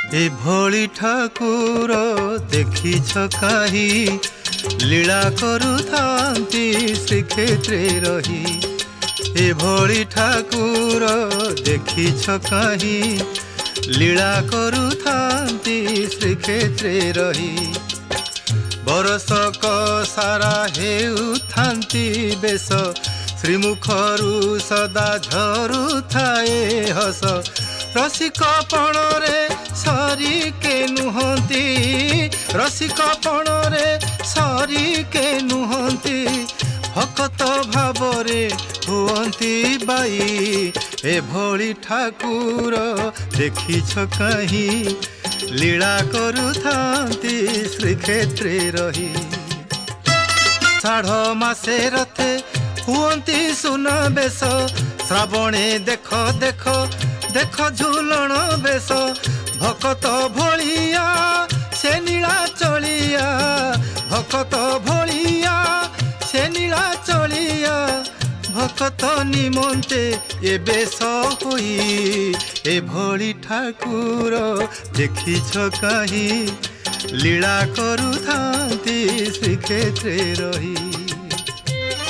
एभଳି ଠାକୁର ଦେଖିଛ କାହିଁ লীଳା କରୁଥାନ୍ତି ଶ୍ରୀକ୍ଷେତ୍ରରେ ରହି। ଏଭଳି ଠାକୁର ଦେଖିଛ କାହିଁ লীଳା କରୁଥାନ୍ତି ଶ୍ରୀକ୍ଷେତ୍ରରେ ରହି। ବରଷକ ସାରା ହେଉଥାନ୍ତି ବେଶ ଶ୍ରୀମୁଖରୁ ସଦା ଝରୁଥାଏ ହସ। ରସିକପଣରେ ସରିକେ ନୁହନ୍ତି ରସିକପଣରେ ସରିକେ ନୁହନ୍ତି ଭକତ ଭାବରେ ହୁଅନ୍ତି ବାଇ। ଏଭଳି ଠାକୁର ଦେଖିଛ କାହିଁ লীଳା କରୁଥାନ୍ତି ଶ୍ରୀକ୍ଷେତ୍ରରେ ରହି। ଷାଢ଼ ମାସେ ରଥେ ହୁଅନ୍ତି ସୁନାବେଶ ଶ୍ରାବଣେ ଦେଖ ଦେଖ ଦେଖ ଝୁଲଣ ବେଶ। ଭକତ ଭଳିଆ ସେ ନୀଳା ଚଳିଆ ଭକତ ଭଳିଆ ସେ ନୀଳା ଚଳିଆ ଭକତ ନିମନ୍ତେ ଏ ବେଶ ହୋଇ। ଏଭଳି ଠାକୁର ଦେଖିଛ କାହିଁ লীଳା କରୁଥାନ୍ତି ଶ୍ରୀକ୍ଷେତ୍ରରେ ରହି।